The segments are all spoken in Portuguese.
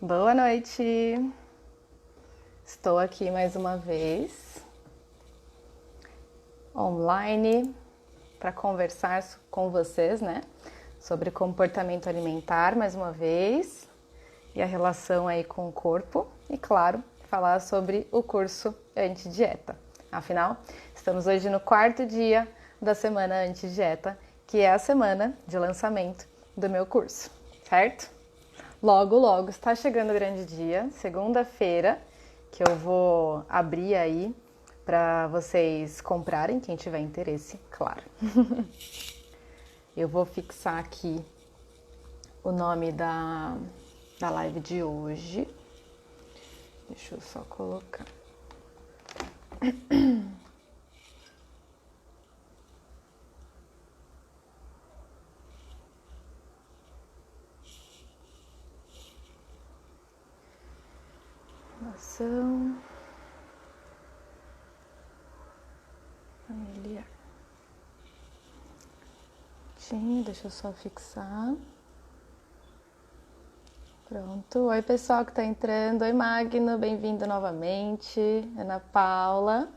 Boa noite! Estou aqui mais uma vez, online, para conversar com vocês, né? Sobre comportamento alimentar, mais uma vez, e a relação aí com o corpo, e claro, falar sobre o curso anti-dieta. Afinal, estamos hoje no 4º dia da semana anti-dieta, que é a semana de lançamento do meu curso, certo? Logo, logo está chegando o grande dia, segunda-feira, que eu vou abrir aí para vocês comprarem, quem tiver interesse, claro. Eu vou fixar aqui o nome da live de hoje. Deixa eu só colocar. Ação familiar. Deixa eu só fixar. Pronto. Oi, pessoal que está entrando. Oi, Magno, bem-vindo novamente. Ana Paula.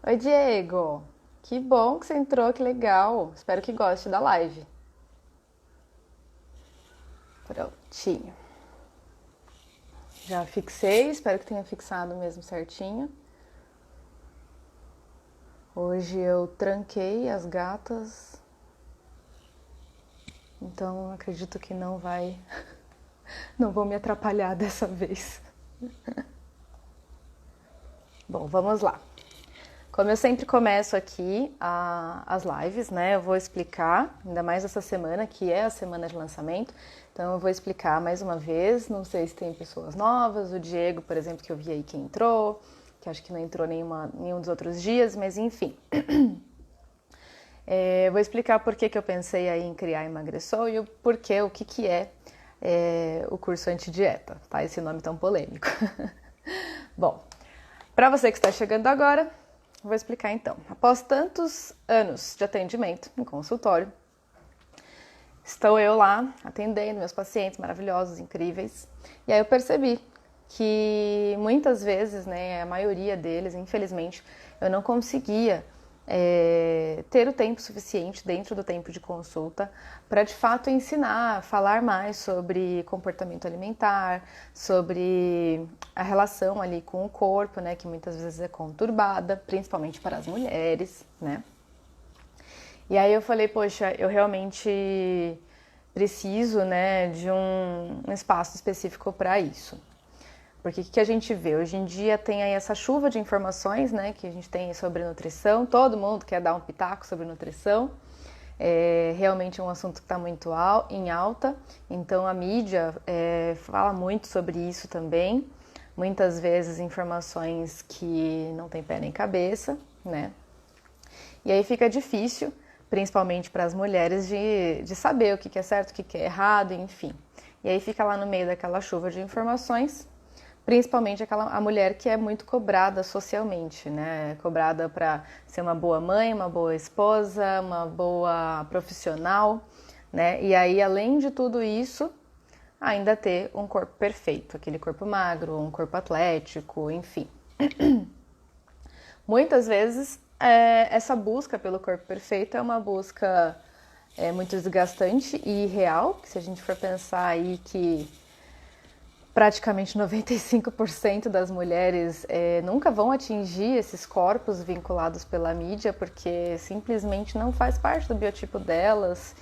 Oi, Diego. Que bom que você entrou, que legal. Espero que goste da live. Prontinho. Já fixei, espero que tenha fixado mesmo certinho. Hoje eu tranquei as gatas, então acredito que não vou me atrapalhar dessa vez. Bom, vamos lá. Como eu sempre começo aqui as lives, né? Eu vou explicar, ainda mais essa semana, que é a semana de lançamento. Então eu vou explicar mais uma vez, não sei se tem pessoas novas, o Diego, por exemplo, que eu vi aí que entrou, que acho que não entrou nenhum dos outros dias, mas enfim. Vou explicar por que eu pensei aí em criar Emagressou e o que é o curso anti-dieta, tá? Esse nome tão polêmico. Bom, para você que está chegando agora, vou explicar então. Após tantos anos de atendimento em consultório, estou eu lá atendendo meus pacientes maravilhosos, incríveis, e aí eu percebi que muitas vezes, né, a maioria deles, infelizmente, eu não conseguia ter o tempo suficiente dentro do tempo de consulta para de fato ensinar, falar mais sobre comportamento alimentar, sobre a relação ali com o corpo, né, que muitas vezes é conturbada, principalmente para as mulheres, né? E aí eu falei, poxa, eu realmente preciso, né, de um espaço específico para isso. Porque o que a gente vê? Hoje em dia tem aí essa chuva de informações, né, que a gente tem sobre nutrição, todo mundo quer dar um pitaco sobre nutrição, realmente é um assunto que está muito em alta, então a mídia fala muito sobre isso também, muitas vezes informações que não tem pé nem cabeça, né, e aí fica difícil, principalmente para as mulheres, de saber o que é certo, o que é errado, enfim, e aí fica lá no meio daquela chuva de informações, principalmente a mulher que é muito cobrada socialmente, né? Cobrada para ser uma boa mãe, uma boa esposa, uma boa profissional, né? E aí, além de tudo isso, ainda ter um corpo perfeito, aquele corpo magro, um corpo atlético, enfim. Muitas vezes, essa busca pelo corpo perfeito é uma busca muito desgastante e irreal, se a gente for pensar aí que praticamente 95% das mulheres nunca vão atingir esses corpos vinculados pela mídia, porque simplesmente não faz parte do biotipo delas,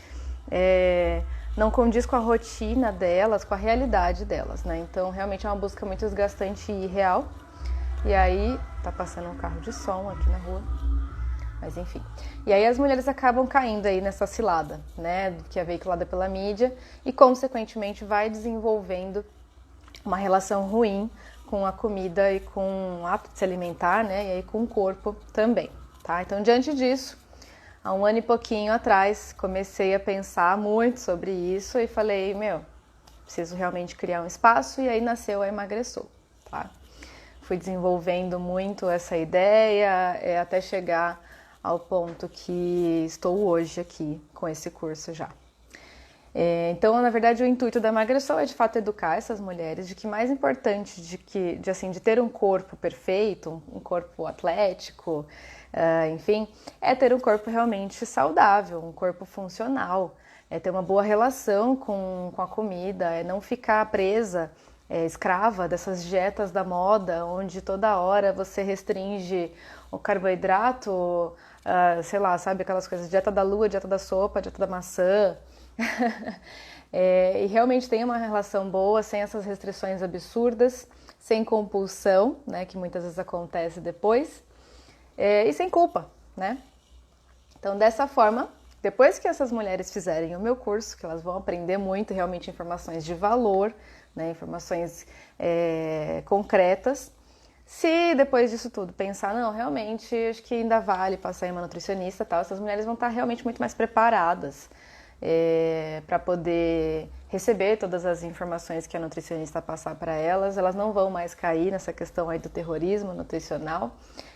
não condiz com a rotina delas, com a realidade delas, né? Então, realmente é uma busca muito desgastante e irreal. E aí, tá passando um carro de som aqui na rua, mas enfim. E aí as mulheres acabam caindo aí nessa cilada, né? Que é veiculada pela mídia e, consequentemente, vai desenvolvendo uma relação ruim com a comida e com o hábito de se alimentar, né? E aí com o corpo também, tá? Então, diante disso, há 1 ano e pouquinho atrás, comecei a pensar muito sobre isso e falei, preciso realmente criar um espaço, e aí nasceu a Emagressou, tá? Fui desenvolvendo muito essa ideia até chegar ao ponto que estou hoje aqui com esse curso já. Então, na verdade, o intuito da Emagresol é de fato educar essas mulheres de que mais importante de ter um corpo perfeito, um corpo atlético, enfim, é ter um corpo realmente saudável, um corpo funcional, é ter uma boa relação com a comida, é não ficar presa, escrava dessas dietas da moda, onde toda hora você restringe o carboidrato, sei lá, sabe, aquelas coisas, dieta da lua, dieta da sopa, dieta da maçã. E realmente tem uma relação boa, sem essas restrições absurdas, sem compulsão, né, que muitas vezes acontece depois, e sem culpa, né? Então, dessa forma, depois que essas mulheres fizerem o meu curso, que elas vão aprender muito, realmente informações de valor, né, informações concretas. Se depois disso tudo pensar, não, realmente acho que ainda vale passar em uma nutricionista e tal, essas mulheres vão estar realmente muito mais preparadas para poder receber todas as informações que a nutricionista passar para elas. Elas não vão mais cair nessa questão aí do terrorismo nutricional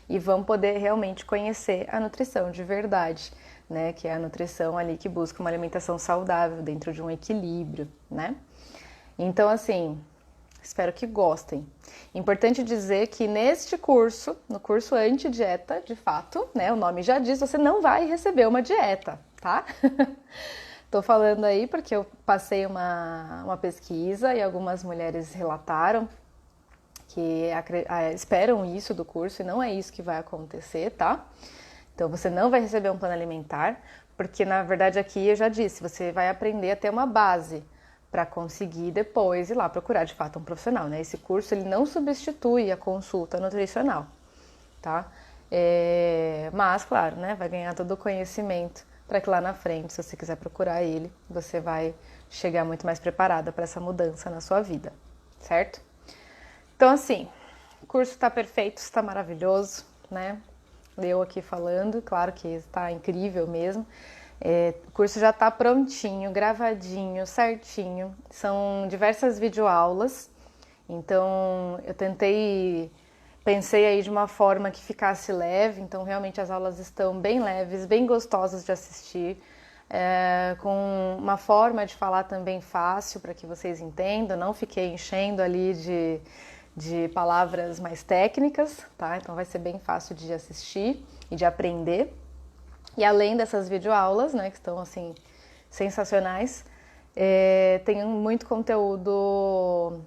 e vão poder realmente conhecer a nutrição de verdade, né? Que é a nutrição ali que busca uma alimentação saudável dentro de um equilíbrio, né? Então, assim, espero que gostem. Importante dizer que neste curso, no curso anti-dieta, de fato, né, o nome já diz, você não vai receber uma dieta, tá? Tô falando aí porque eu passei uma pesquisa e algumas mulheres relataram que esperam isso do curso e não é isso que vai acontecer, tá? Então você não vai receber um plano alimentar, porque na verdade aqui eu já disse, você vai aprender a ter uma base para conseguir depois ir lá procurar de fato um profissional, né? Esse curso ele não substitui a consulta nutricional, tá? Mas claro, né? Vai ganhar todo o conhecimento para que lá na frente, se você quiser procurar ele, você vai chegar muito mais preparada para essa mudança na sua vida, certo? Então assim, o curso está perfeito, está maravilhoso, né? Eu aqui falando, claro que está incrível mesmo. O curso já está prontinho, gravadinho, certinho. São diversas videoaulas. Então eu pensei aí de uma forma que ficasse leve. Então realmente as aulas estão bem leves, bem gostosas de assistir. Com uma forma de falar também fácil para que vocês entendam. Não fiquei enchendo ali de palavras mais técnicas, tá? Então vai ser bem fácil de assistir e de aprender. E além dessas videoaulas, né, que estão assim sensacionais, tem muito conteúdo,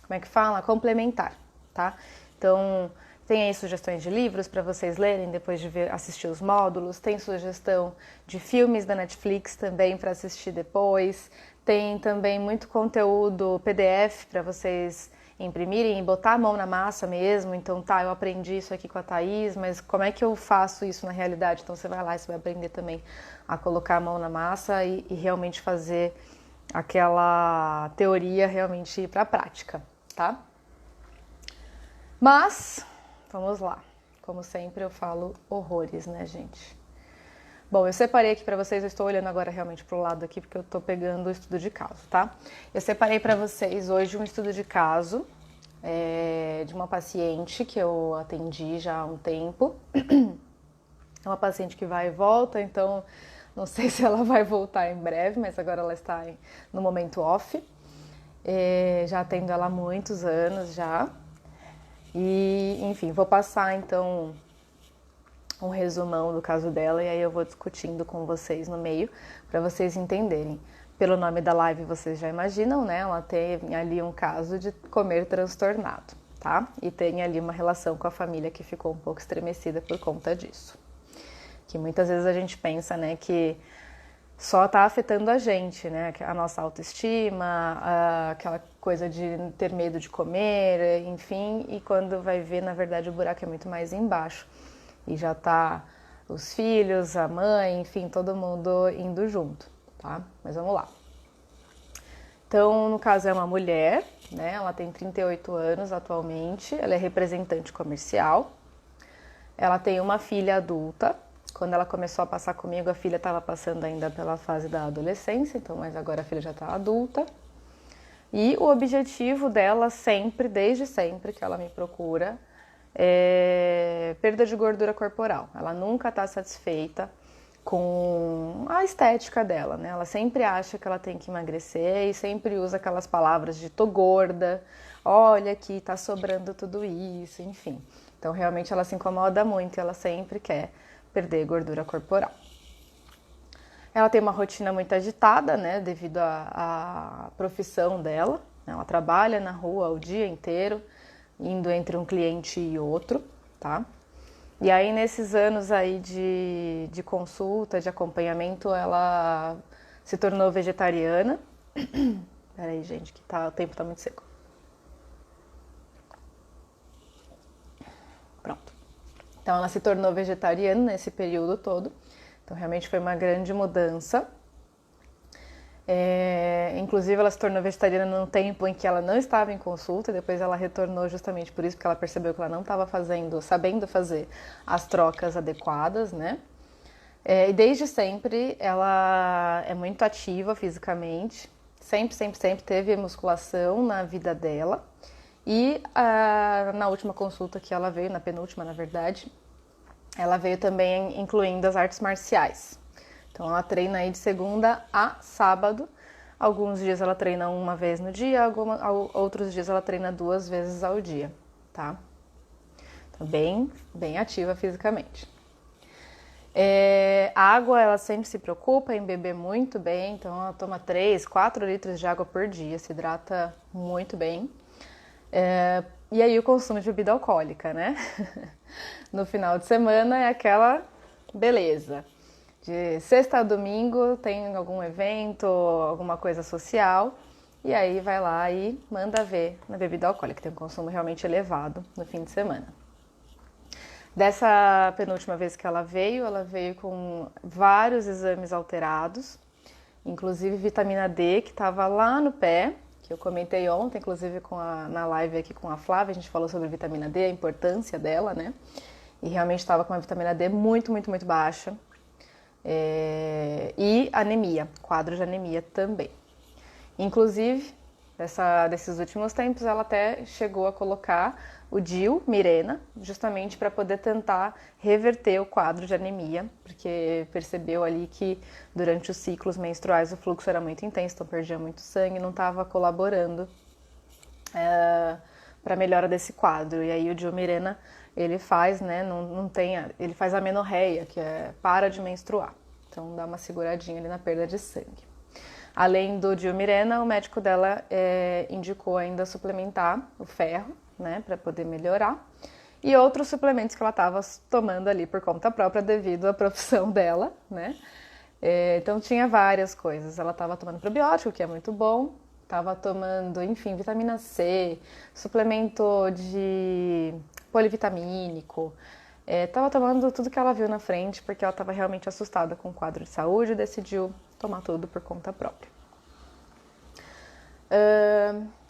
como é que fala? Complementar, tá? Então tem aí sugestões de livros para vocês lerem depois de assistir os módulos, tem sugestão de filmes da Netflix também para assistir depois, tem também muito conteúdo PDF para vocês imprimirem e botar a mão na massa mesmo. Então tá, eu aprendi isso aqui com a Thaís, mas como é que eu faço isso na realidade? Então você vai lá e você vai aprender também a colocar a mão na massa e realmente fazer aquela teoria realmente ir para a prática, tá? Mas, vamos lá. Como sempre eu falo horrores, né, gente? Bom, eu separei aqui para vocês, eu estou olhando agora realmente pro lado aqui porque eu estou pegando o estudo de caso, tá? Eu separei para vocês hoje um estudo de caso de uma paciente que eu atendi já há um tempo. É uma paciente que vai e volta, então não sei se ela vai voltar em breve, mas agora ela está no momento off. Já atendo ela há muitos anos já. E, enfim, vou passar então um resumão do caso dela e aí eu vou discutindo com vocês no meio para vocês entenderem. Pelo nome da live vocês já imaginam, né? Ela tem ali um caso de comer transtornado, tá? E tem ali uma relação com a família que ficou um pouco estremecida por conta disso. Que muitas vezes a gente pensa, né, que só tá afetando a gente, né? A nossa autoestima, aquela coisa de ter medo de comer, enfim, e quando vai ver, na verdade, o buraco é muito mais embaixo. E já tá os filhos, a mãe, enfim, todo mundo indo junto, tá? Mas vamos lá. Então, no caso é uma mulher, né? Ela tem 38 anos atualmente, ela é representante comercial. Ela tem uma filha adulta. Quando ela começou a passar comigo, a filha estava passando ainda pela fase da adolescência, então, mas agora a filha já está adulta. E o objetivo dela sempre, desde sempre que ela me procura, perda de gordura corporal. Ela nunca está satisfeita com a estética dela, né? Ela sempre acha que ela tem que emagrecer e sempre usa aquelas palavras de tô gorda, olha aqui, tá sobrando tudo isso, enfim. Então, realmente, ela se incomoda muito e ela sempre quer perder gordura corporal. Ela tem uma rotina muito agitada, né, devido à profissão dela. Ela trabalha na rua o dia inteiro, indo entre um cliente e outro, tá? E aí, nesses anos aí de consulta, de acompanhamento, ela se tornou vegetariana. Peraí, gente, que o tempo tá muito seco. Pronto. Então, ela se tornou vegetariana nesse período todo. Então, realmente foi uma grande mudança. Inclusive, ela se tornou vegetariana num tempo em que ela não estava em consulta, e depois ela retornou justamente por isso, porque ela percebeu que ela não estava sabendo fazer as trocas adequadas, né? E desde sempre ela é muito ativa fisicamente, sempre teve musculação na vida dela. E na última consulta que ela veio, na penúltima na verdade, ela veio também incluindo as artes marciais. Então ela treina aí de segunda a sábado. Alguns dias ela treina uma vez no dia, outros dias ela treina 2 vezes ao dia, tá? Então bem ativa fisicamente. A água, ela sempre se preocupa em beber muito bem, então ela toma 3, 4 litros de água por dia, se hidrata muito bem. E aí o consumo de bebida alcoólica, né? No final de semana é aquela beleza. De sexta a domingo tem algum evento, alguma coisa social, e aí vai lá e manda ver na bebida alcoólica, que tem um consumo realmente elevado no fim de semana. Dessa penúltima vez que ela veio com vários exames alterados, inclusive vitamina D, que estava lá no pé, que eu comentei ontem, inclusive na live aqui com a Flávia, a gente falou sobre vitamina D, a importância dela, né? E realmente estava com uma vitamina D muito baixa. E anemia, quadro de anemia também. Inclusive, desses últimos tempos, ela até chegou a colocar o DIU Mirena, justamente para poder tentar reverter o quadro de anemia, porque percebeu ali que durante os ciclos menstruais o fluxo era muito intenso, então perdia muito sangue e não estava colaborando para a melhora desse quadro. E aí o DIU Mirena, ele faz, né, ele faz amenorreia, que é para de menstruar. Então dá uma seguradinha ali na perda de sangue. Além do DIU Mirena, o médico dela indicou ainda suplementar o ferro, né, para poder melhorar. E outros suplementos que ela estava tomando ali por conta própria devido à profissão dela, né? Então tinha várias coisas. Ela estava tomando probiótico, que é muito bom. Estava tomando, enfim, vitamina C, suplemento de polivitamínico. Estava tomando tudo que ela viu na frente, porque ela estava realmente assustada com o quadro de saúde e decidiu tomar tudo por conta própria.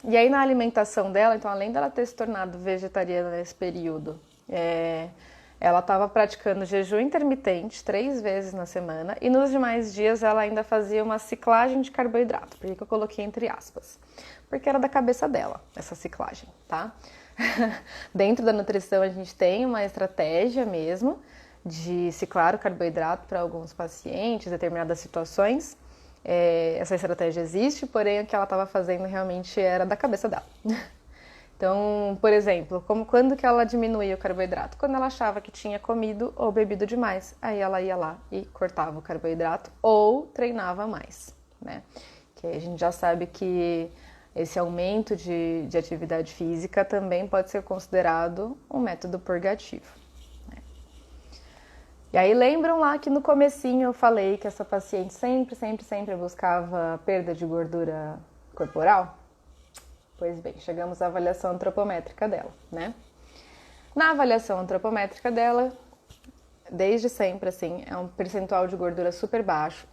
E aí na alimentação dela, então além dela ter se tornado vegetariana nesse período, ela estava praticando jejum intermitente 3 vezes na semana e nos demais dias ela ainda fazia uma ciclagem de carboidrato. Por que eu coloquei entre aspas? Porque era da cabeça dela, essa ciclagem, tá? Dentro da nutrição a gente tem uma estratégia mesmo de ciclar o carboidrato para alguns pacientes, determinadas situações. Essa estratégia existe, porém o que ela estava fazendo realmente era da cabeça dela. Então, por exemplo, quando que ela diminuía o carboidrato? Quando ela achava que tinha comido ou bebido demais, aí ela ia lá e cortava o carboidrato ou treinava mais, né? Que aí a gente já sabe que esse aumento de atividade física também pode ser considerado um método purgativo. E aí lembram lá que no comecinho eu falei que essa paciente sempre buscava perda de gordura corporal? Pois bem, chegamos à avaliação antropométrica dela, né? Na avaliação antropométrica dela, desde sempre, assim, é um percentual de gordura super baixo.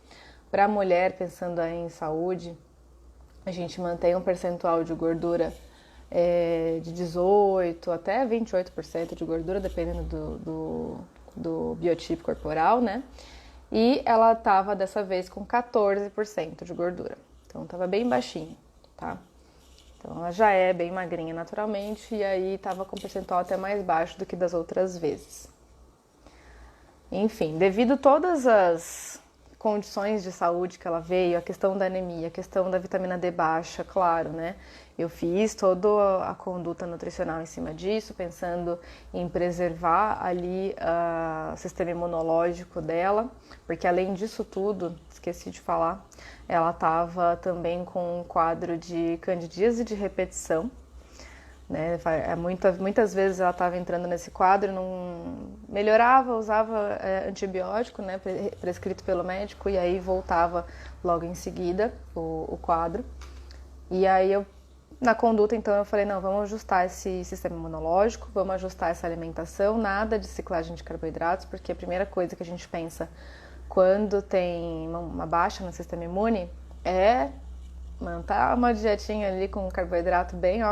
Para a mulher, pensando aí em saúde, a gente mantém um percentual de gordura de 18% até 28% de gordura, dependendo do biotipo corporal, né? E ela estava dessa vez com 14% de gordura. Então estava bem baixinho, tá? Então ela já é bem magrinha naturalmente e aí estava com um percentual até mais baixo do que das outras vezes. Enfim, devido a todas as condições de saúde que ela veio, a questão da anemia, a questão da vitamina D baixa, claro, né? Eu fiz toda a conduta nutricional em cima disso, pensando em preservar ali o sistema imunológico dela, porque além disso tudo, esqueci de falar, ela estava também com um quadro de candidíase de repetição, né? Muitas vezes ela estava entrando nesse quadro, não melhorava, usava antibiótico, né, prescrito pelo médico, e aí voltava logo em seguida o quadro. E aí na conduta, então, eu falei, não, vamos ajustar esse sistema imunológico, vamos ajustar essa alimentação, nada de ciclagem de carboidratos, porque a primeira coisa que a gente pensa quando tem uma baixa no sistema imune é manter uma dietinha ali com carboidrato bem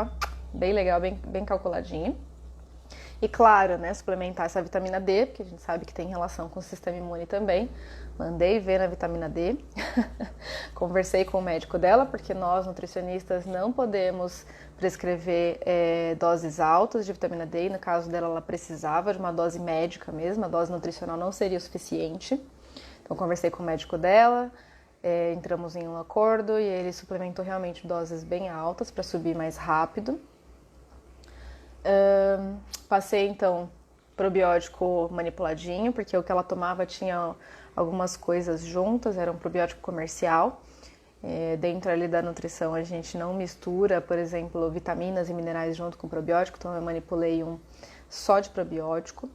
legal, bem calculadinho. E claro, né, suplementar essa vitamina D, porque a gente sabe que tem relação com o sistema imune também. Mandei ver na vitamina D. Conversei com o médico dela, porque nós, nutricionistas, não podemos prescrever doses altas de vitamina D. E no caso dela, ela precisava de uma dose médica mesmo, a dose nutricional não seria o suficiente. Então, conversei com o médico dela, entramos em um acordo e ele suplementou realmente doses bem altas para subir mais rápido. Passei então probiótico manipuladinho, porque o que ela tomava tinha algumas coisas juntas, era um probiótico comercial. Dentro ali da nutrição a gente não mistura, por exemplo, vitaminas e minerais junto com probiótico, então eu manipulei um só de probiótico.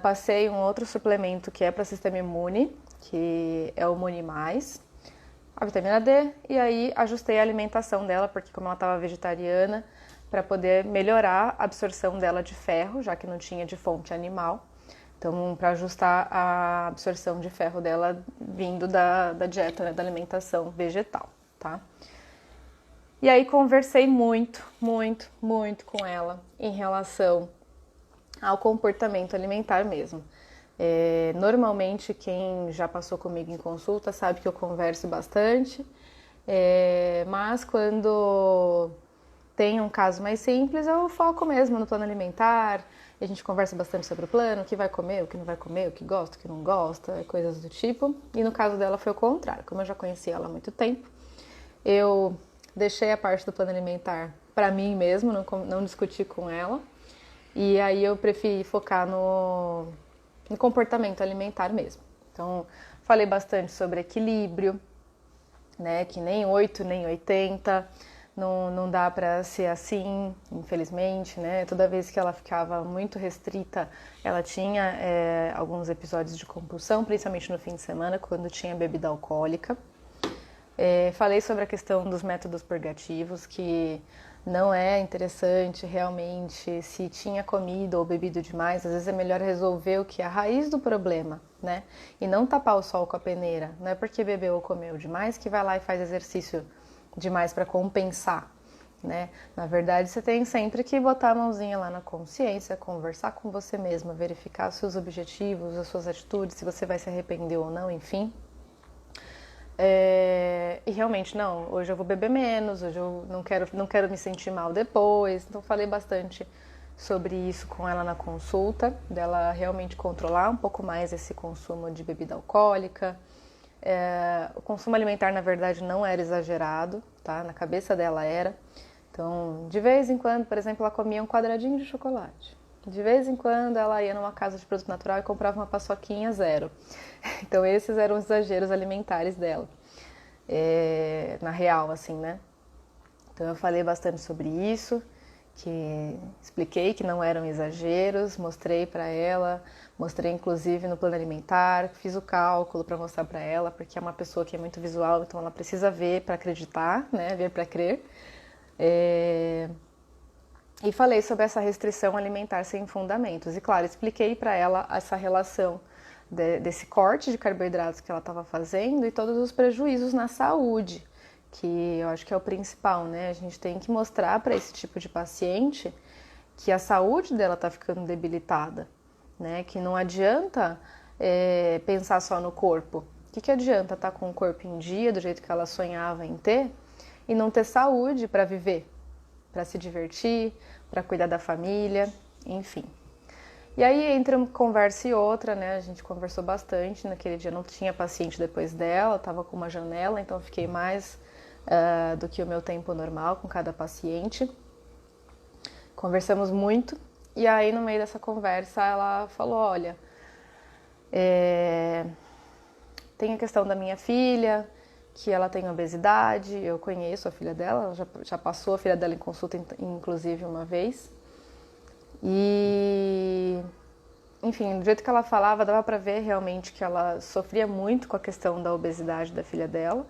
Passei um outro suplemento que é para sistema imune, que é o Imune Mais, a vitamina D, e aí ajustei a alimentação dela, porque como ela estava vegetariana, para poder melhorar a absorção dela de ferro, já que não tinha de fonte animal. Então, para ajustar a absorção de ferro dela vindo da dieta, né, da alimentação vegetal, tá? E aí conversei muito com ela em relação ao comportamento alimentar mesmo. Normalmente quem já passou comigo em consulta sabe que eu converso bastante, mas quando tem um caso mais simples, eu foco mesmo no plano alimentar, a gente conversa bastante sobre o plano, o que vai comer, o que não vai comer, o que gosta, o que não gosta, coisas do tipo. E no caso dela foi o contrário, como eu já conhecia ela há muito tempo, eu deixei a parte do plano alimentar para mim mesmo, não discuti com ela, e aí eu preferi focar no comportamento alimentar mesmo. Então, falei bastante sobre equilíbrio, né, que nem 8, nem 80, não dá para ser assim, infelizmente, né? Toda vez que ela ficava muito restrita, ela tinha alguns episódios de compulsão, principalmente no fim de semana, quando tinha bebida alcoólica. Falei sobre a questão dos métodos purgativos, que não é interessante realmente se tinha comido ou bebido demais. Às vezes é melhor resolver o que é a raiz do problema, né? E não tapar o sol com a peneira. Não é porque bebeu ou comeu demais que vai lá e faz exercício demais para compensar, né? Na verdade, você tem sempre que botar a mãozinha lá na consciência, conversar com você mesma, verificar os seus objetivos, as suas atitudes, se você vai se arrepender ou não, enfim. E realmente, não, hoje eu vou beber menos, hoje eu não quero me sentir mal depois. Então, falei bastante sobre isso com ela na consulta, dela realmente controlar um pouco mais esse consumo de bebida alcoólica. O consumo alimentar, na verdade, não era exagerado, tá? Na cabeça dela era. Então, de vez em quando, por exemplo, ela comia um quadradinho de chocolate. De vez em quando, ela ia numa casa de produto natural e comprava uma paçoquinha zero. Então, esses eram os exageros alimentares dela. Na real, assim, né? Então, eu falei bastante sobre isso, que expliquei que não eram exageros, mostrei para ela, mostrei inclusive no plano alimentar, fiz o cálculo para mostrar para ela, porque é uma pessoa que é muito visual, então ela precisa ver para acreditar, né? Ver para crer. E falei sobre essa restrição alimentar sem fundamentos. E claro, expliquei para ela essa relação desse corte de carboidratos que ela estava fazendo e todos os prejuízos na saúde, que eu acho que é o principal, né? A gente tem que mostrar para esse tipo de paciente que a saúde dela está ficando debilitada, né? Que não adianta pensar só no corpo. O que adianta estar com o corpo em dia, do jeito que ela sonhava em ter, e não ter saúde para viver, para se divertir, para cuidar da família, enfim. E aí, entre uma conversa e outra, né, a gente conversou bastante. Naquele dia não tinha paciente depois dela, estava com uma janela, então eu fiquei mais do que o meu tempo normal com cada paciente. Conversamos muito, e aí no meio dessa conversa ela falou, olha, tem a questão da minha filha, que ela tem obesidade, eu conheço a filha dela, ela já passou a filha dela em consulta, inclusive, uma vez. E, enfim, do jeito que ela falava, dava pra ver realmente que ela sofria muito com a questão da obesidade da filha dela.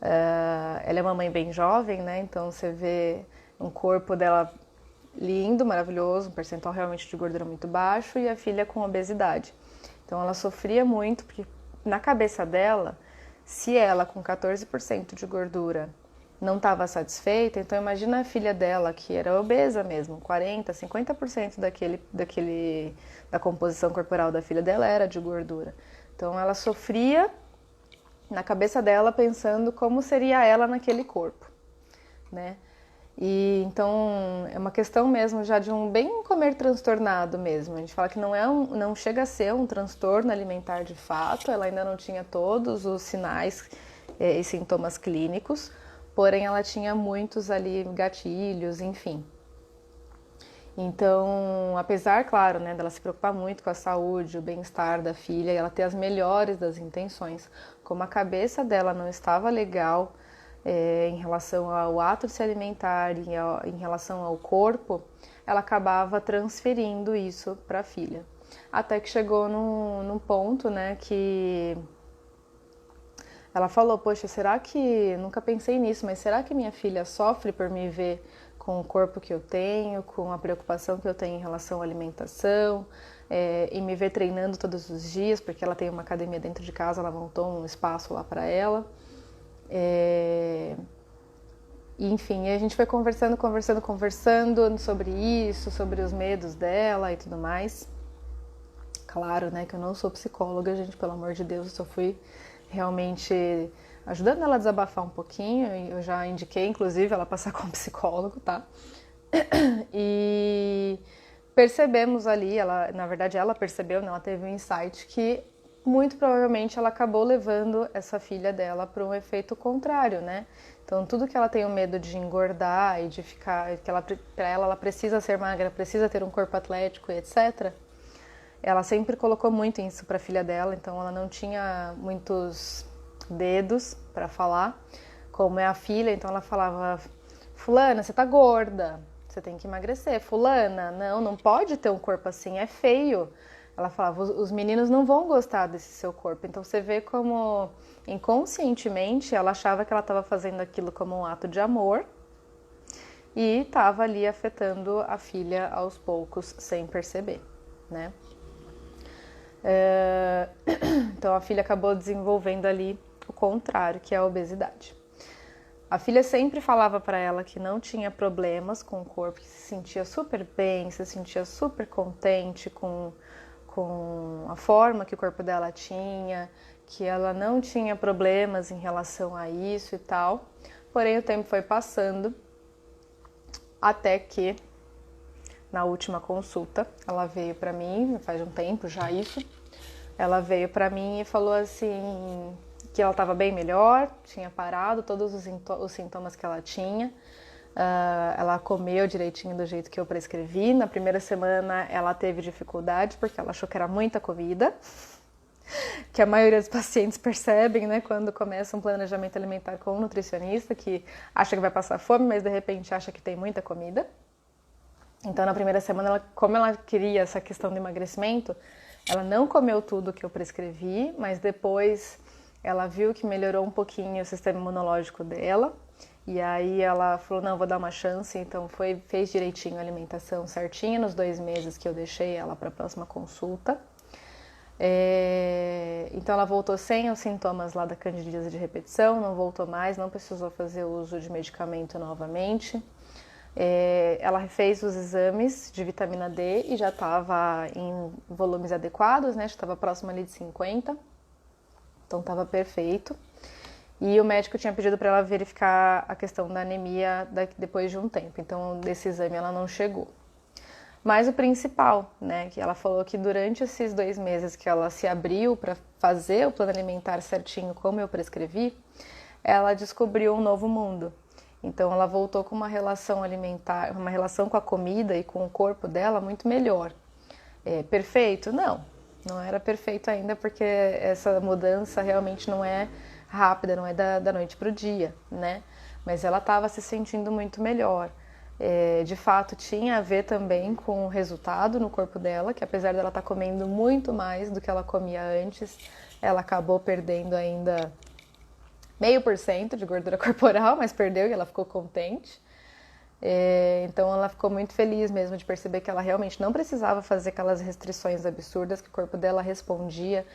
Ela é uma mãe bem jovem, né? Então você vê um corpo dela lindo, maravilhoso, um percentual realmente de gordura muito baixo e a filha com obesidade. Então ela sofria muito, porque na cabeça dela, se ela com 14% de gordura não estava satisfeita, então imagina a filha dela que era obesa mesmo, 40, 50% da composição corporal da filha dela era de gordura. Então ela sofria na cabeça dela pensando como seria ela naquele corpo, né? E então é uma questão mesmo já de um bem comer transtornado mesmo. A gente fala que não chega a ser um transtorno alimentar de fato, ela ainda não tinha todos os sinais e sintomas clínicos, porém ela tinha muitos ali gatilhos, enfim. Então, apesar, claro, né, dela se preocupar muito com a saúde, o bem-estar da filha, e ela ter as melhores das intenções, como a cabeça dela não estava legal em relação ao ato de se alimentar, em relação ao corpo, ela acabava transferindo isso para a filha. Até que chegou num ponto, né, que ela falou, poxa, será que, nunca pensei nisso, mas será que minha filha sofre por me ver com o corpo que eu tenho, com a preocupação que eu tenho em relação à alimentação, e me ver treinando todos os dias, porque ela tem uma academia dentro de casa, ela montou um espaço lá para ela. Enfim, a gente foi conversando sobre isso, sobre os medos dela e tudo mais. Claro, né, que eu não sou psicóloga, gente, pelo amor de Deus, eu só fui realmente ajudando ela a desabafar um pouquinho, e eu já indiquei, inclusive, ela passar com um psicólogo, tá? E percebemos ali, na verdade ela percebeu, né, ela teve um insight que muito provavelmente ela acabou levando essa filha dela para um efeito contrário, né? Então tudo que ela tem o medo de engordar e de ficar, para ela precisa ser magra, precisa ter um corpo atlético e etc. Ela sempre colocou muito isso para a filha dela, então ela não tinha muitos dedos para falar, como é a filha, então ela falava, fulana, você tá gorda, você tem que emagrecer, fulana, não pode ter um corpo assim, é feio. Ela falava, os meninos não vão gostar desse seu corpo. Então você vê como inconscientemente ela achava que ela estava fazendo aquilo como um ato de amor e estava ali afetando a filha aos poucos sem perceber, né? Então a filha acabou desenvolvendo ali o contrário, que é a obesidade. A filha sempre falava para ela que não tinha problemas com o corpo, que se sentia super bem, se sentia super contente com a forma que o corpo dela tinha, que ela não tinha problemas em relação a isso e tal. Porém, o tempo foi passando até que, na última consulta, ela veio para mim, faz um tempo já isso, ela veio para mim e falou assim que ela estava bem melhor, tinha parado todos os sintomas que ela tinha. Ela comeu direitinho do jeito que eu prescrevi. Na primeira semana ela teve dificuldade porque ela achou que era muita comida, que a maioria dos pacientes percebem, né, quando começa um planejamento alimentar com um nutricionista, que acha que vai passar fome, mas de repente acha que tem muita comida. Então na primeira semana, como ela queria essa questão do emagrecimento, ela não comeu tudo que eu prescrevi, mas depois ela viu que melhorou um pouquinho o sistema imunológico dela. E aí ela falou, não, vou dar uma chance, então fez direitinho a alimentação certinha nos 2 meses que eu deixei ela para a próxima consulta. Então ela voltou sem os sintomas lá da candidíase de repetição, não voltou mais, não precisou fazer uso de medicamento novamente. Ela fez os exames de vitamina D e já estava em volumes adequados, né? Já estava próximo ali de 50, então estava perfeito. E o médico tinha pedido para ela verificar a questão da anemia depois de um tempo. Então, desse exame ela não chegou. Mas o principal, né, que ela falou que durante esses 2 meses que ela se abriu para fazer o plano alimentar certinho como eu prescrevi, ela descobriu um novo mundo. Então ela voltou com uma relação alimentar, uma relação com a comida e com o corpo dela muito melhor. Perfeito? Não, não era perfeito ainda, porque essa mudança realmente não é rápida, não é da noite para o dia, né? Mas ela estava se sentindo muito melhor. De fato, tinha a ver também com o resultado no corpo dela, que apesar dela estar comendo muito mais do que ela comia antes, ela acabou perdendo ainda 0,5% de gordura corporal, mas perdeu e ela ficou contente. Então ela ficou muito feliz mesmo de perceber que ela realmente não precisava fazer aquelas restrições absurdas, que o corpo dela respondia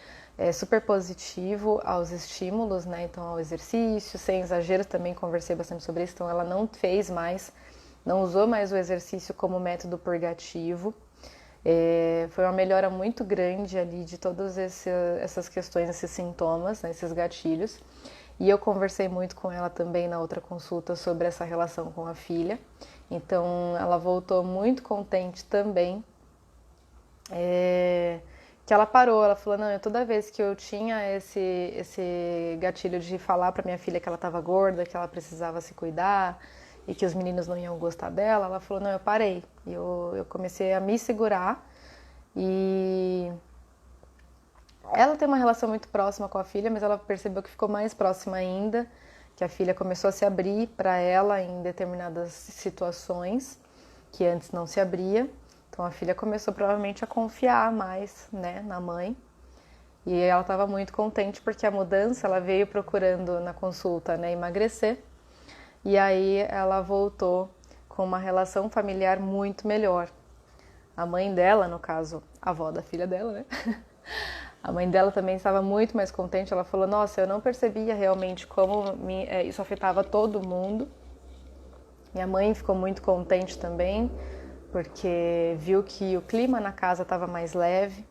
super positivo aos estímulos, né? Então ao exercício, sem exageros, também conversei bastante sobre isso, então ela não fez mais, não usou mais o exercício como método purgativo. Foi uma melhora muito grande ali de todas essas questões, esses sintomas, né, esses gatilhos. E eu conversei muito com ela também na outra consulta sobre essa relação com a filha. Então ela voltou muito contente também. Que ela parou, ela falou, não, toda vez que eu tinha esse gatilho de falar para minha filha que ela estava gorda, que ela precisava se cuidar e que os meninos não iam gostar dela, ela falou, não, eu parei. Eu comecei a me segurar e ela tem uma relação muito próxima com a filha, mas ela percebeu que ficou mais próxima ainda, que a filha começou a se abrir para ela em determinadas situações que antes não se abria. Então a filha começou provavelmente a confiar mais, né, na mãe. E ela estava muito contente porque a mudança, ela veio procurando na consulta, né, emagrecer. E aí ela voltou com uma relação familiar muito melhor. A mãe dela, no caso, a avó da filha dela, né? A mãe dela também estava muito mais contente. Ela falou, nossa, eu não percebia realmente como isso afetava todo mundo. Minha mãe ficou muito contente também, porque viu que o clima na casa estava mais leve.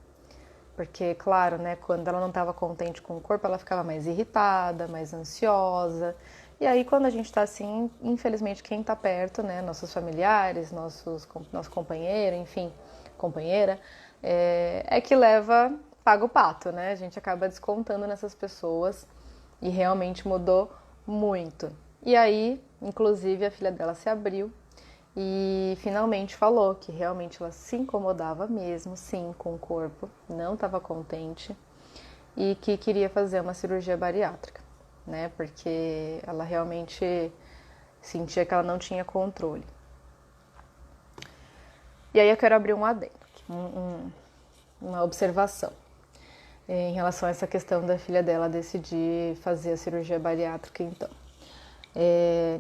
Porque, claro, né, quando ela não estava contente com o corpo, ela ficava mais irritada, mais ansiosa. E aí, quando a gente está assim, infelizmente, quem está perto, né, nossos familiares, nosso companheiro, enfim, companheira, que paga o pato, né? A gente acaba descontando nessas pessoas e realmente mudou muito. E aí, inclusive, a filha dela se abriu e finalmente falou que realmente ela se incomodava mesmo, sim, com o corpo, não estava contente e que queria fazer uma cirurgia bariátrica, né? Porque ela realmente sentia que ela não tinha controle. E aí eu quero abrir um adendo, uma observação em relação a essa questão da filha dela decidir fazer a cirurgia bariátrica, então.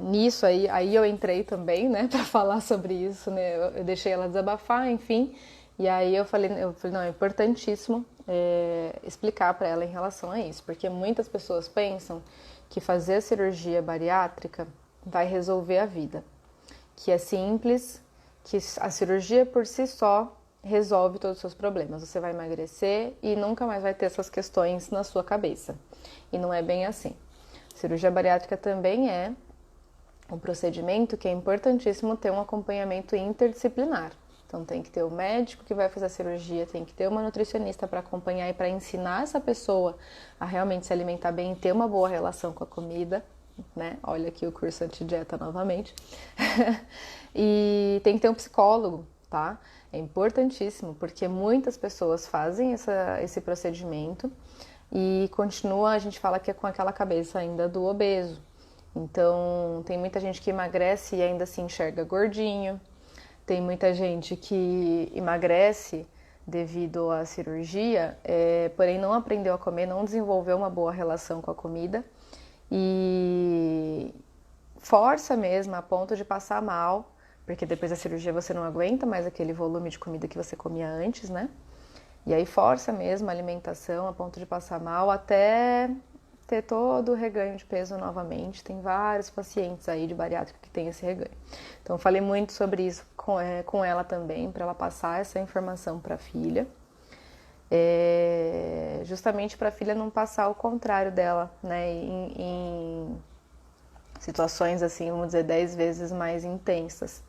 Nisso aí eu entrei também, né, para falar sobre isso, né, eu deixei ela desabafar, enfim, e aí eu falei não, é importantíssimo explicar para ela em relação a isso, porque muitas pessoas pensam que fazer a cirurgia bariátrica vai resolver a vida, que é simples, que a cirurgia por si só resolve todos os seus problemas, você vai emagrecer e nunca mais vai ter essas questões na sua cabeça, e não é bem assim. Cirurgia bariátrica também é um procedimento que é importantíssimo ter um acompanhamento interdisciplinar. Então tem que ter o médico que vai fazer a cirurgia, tem que ter uma nutricionista para acompanhar e para ensinar essa pessoa a realmente se alimentar bem e ter uma boa relação com a comida, né? Olha aqui o curso anti-dieta novamente. E tem que ter um psicólogo, tá? É importantíssimo, porque muitas pessoas fazem esse procedimento e a gente fala que é com aquela cabeça ainda do obeso. Então, tem muita gente que emagrece e ainda se enxerga gordinho. Tem muita gente que emagrece devido à cirurgia, porém não aprendeu a comer, não desenvolveu uma boa relação com a comida e força mesmo a ponto de passar mal, porque depois da cirurgia você não aguenta mais aquele volume de comida que você comia antes, né? E aí força mesmo a alimentação a ponto de passar mal até ter todo o reganho de peso novamente. Tem vários pacientes aí de bariátrica que tem esse reganho. Então falei muito sobre isso com ela também, para ela passar essa informação para a filha. Justamente para a filha não passar o contrário dela, né? Em situações assim, vamos dizer, 10 vezes mais intensas.